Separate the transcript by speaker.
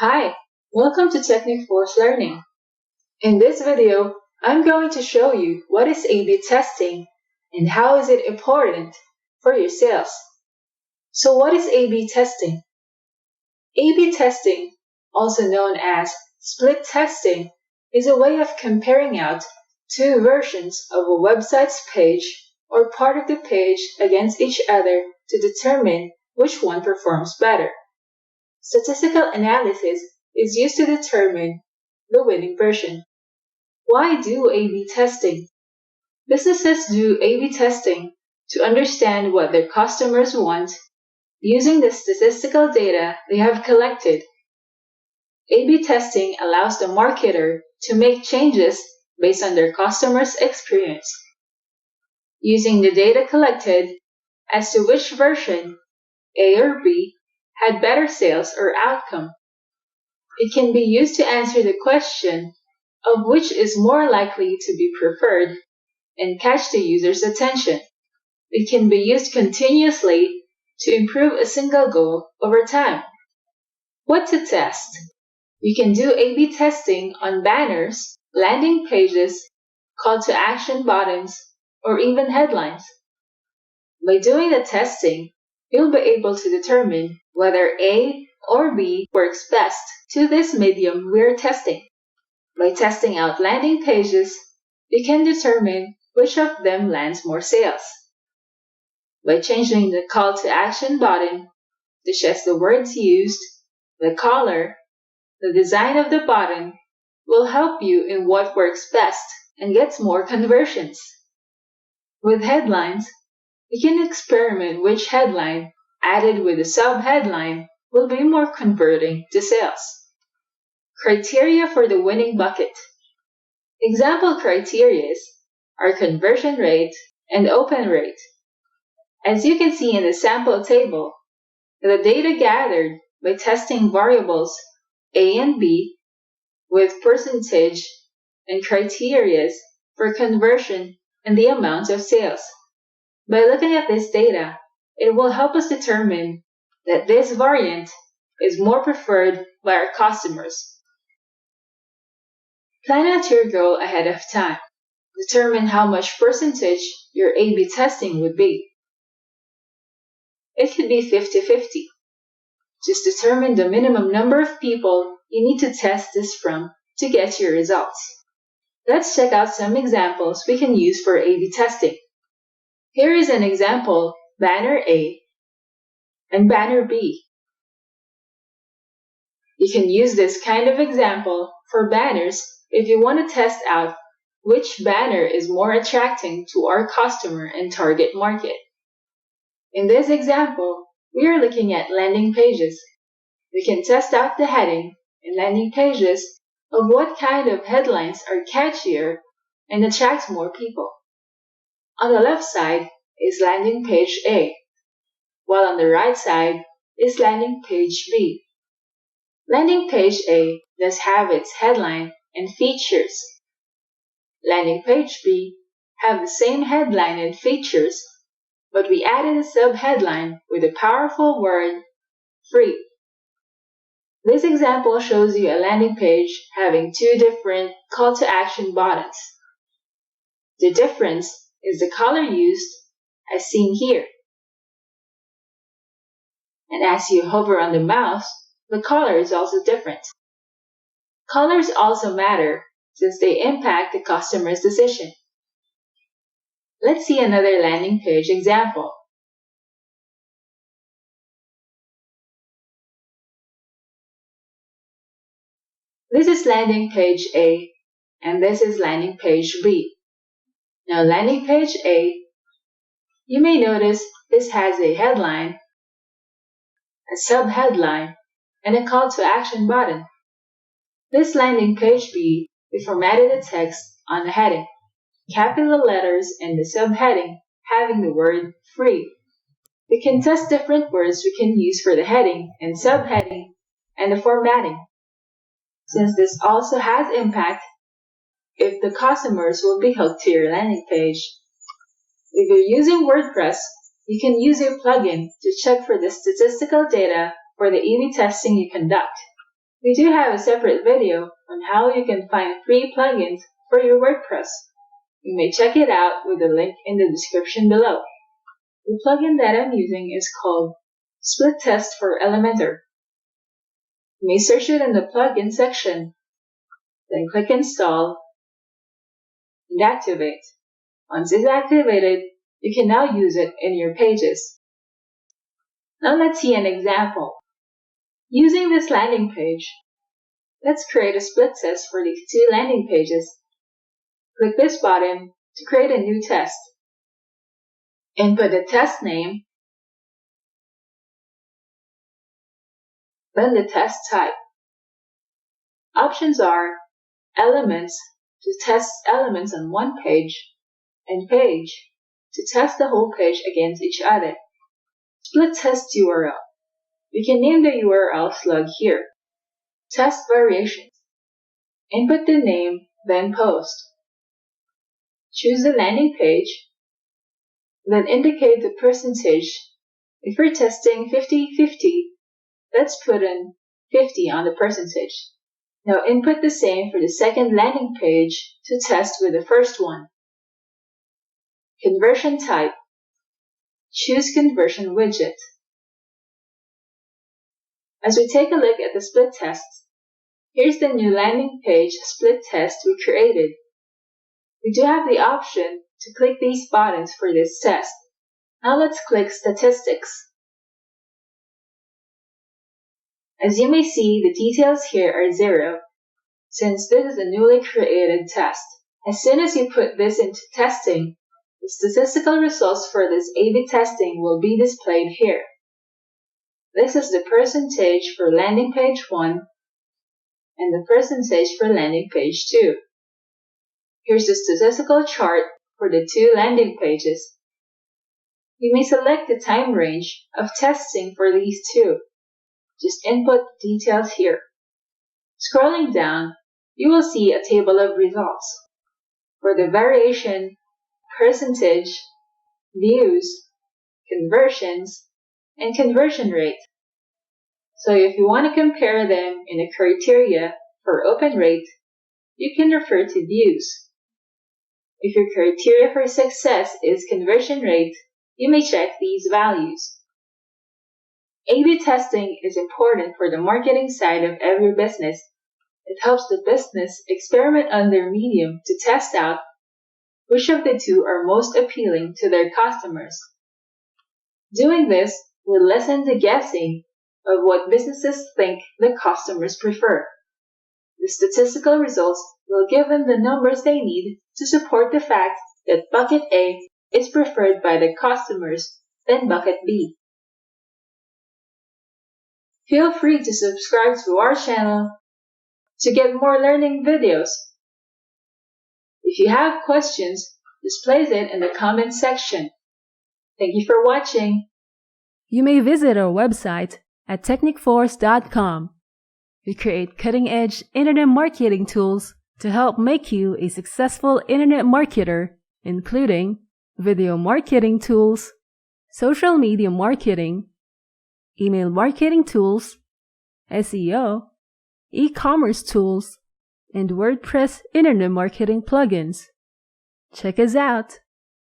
Speaker 1: Hi, welcome to Technic Force Learning. In this video, I'm going to show you what is A/B testing and how is it important for your sales. So what is A/B testing? A/B testing, also known as split testing, is a way of comparing out two versions of a website's page or part of the page against each other to determine which one performs better. Statistical analysis is used to determine the winning version. Why do A/B testing? Businesses do A/B testing to understand what their customers want using the statistical data they have collected. A/B testing allows the marketer to make changes based on their customers' experience, using the data collected as to which version, A or B, had better sales or outcome. It can be used to answer the question of which is more likely to be preferred and catch the user's attention. It can be used continuously to improve a single goal over time. What to test? You can do A/B testing on banners, landing pages, call to action buttons, or even headlines. By doing the testing, you'll be able to determine whether A or B works best to this medium we're testing. By testing out landing pages, you can determine which of them lands more sales. By changing the call to action button, such as the words used, the color, the design of the button, will help you in what works best and gets more conversions. With headlines, you can experiment which headline added with a sub-headline will be more converting to sales. Criteria for the winning bucket. Example criteria are conversion rate and open rate. As you can see in the sample table, the data gathered by testing variables A and B with percentage and criteria for conversion and the amount of sales. By looking at this data, it will help us determine that this variant is more preferred by our customers. Plan out your goal ahead of time. Determine how much percentage your A/B testing would be. It could be 50-50. Just determine the minimum number of people you need to test this from to get your results. Let's check out some examples we can use for A/B testing. Here is an example, banner A and banner B. You can use this kind of example for banners if you want to test out which banner is more attracting to our customer and target market. In this example, we are looking at landing pages. We can test out the heading and landing pages of what kind of headlines are catchier and attract more people. On the left side is landing page A, while on the right side is landing page B. Landing page A does have its headline and features. Landing page B have the same headline and features, but we added a sub-headline with a powerful word, free. This example shows you a landing page having two different call to action buttons. The difference is the color used, as seen here. And as you hover on the mouse, the color is also different. Colors also matter since they impact the customer's decision. Let's see another landing page example. This is landing page A, and this is landing page B. Now landing page A, you may notice this has a headline, a sub-headline, and a call to action button. This landing page B, we formatted the text on the heading, capital letters in the subheading having the word free. We can test different words we can use for the heading and subheading and the formatting, since this also has impact if the customers will be hooked to your landing page. If you're using WordPress, you can use a plugin to check for the statistical data for the A/B testing you conduct. We do have a separate video on how you can find free plugins for your WordPress. You may check it out with the link in the description below. The plugin that I'm using is called Split Test for Elementor. You may search it in the plugin section, then click Install and activate. Once it's activated, you can now use it in your pages. Now let's see an example. Using this landing page, let's create a split test for these two landing pages. Click this button to create a new test. Input the test name, then the test type. Options are elements to test elements on one page, and page to test the whole page against each other. Split test URL. We can name the URL slug here. Test variations. Input the name, then post. Choose the landing page, then indicate the percentage. If we're testing 50-50, let's put in 50 on the percentage. Now input the same for the second landing page to test with the first one. Conversion type. Choose conversion widget. As we take a look at the split tests, here's the new landing page split test we created. We do have the option to click these buttons for this test. Now let's click Statistics. As you may see, the details here are 0, since this is a newly created test. As soon as you put this into testing, the statistical results for this A/B testing will be displayed here. This is the percentage for landing page 1 and the percentage for landing page 2. Here's the statistical chart for the two landing pages. You may select the time range of testing for these two. Just input the details here. Scrolling down, you will see a table of results for the variation, percentage, views, conversions, and conversion rate. So if you want to compare them in a criteria for open rate, you can refer to views. If your criteria for success is conversion rate, you may check these values. A/B testing is important for the marketing side of every business. It helps the business experiment on their medium to test out which of the two are most appealing to their customers. Doing this will lessen the guessing of what businesses think the customers prefer. The statistical results will give them the numbers they need to support the fact that bucket A is preferred by the customers than bucket B. Feel free to subscribe to our channel to get more learning videos. If you have questions, just place it in the comment section. Thank you for watching.
Speaker 2: You may visit our website at technicforce.com. We create cutting-edge internet marketing tools to help make you a successful internet marketer, including video marketing tools, social media marketing, email marketing tools, SEO, e-commerce tools, and WordPress internet marketing plugins. Check us out!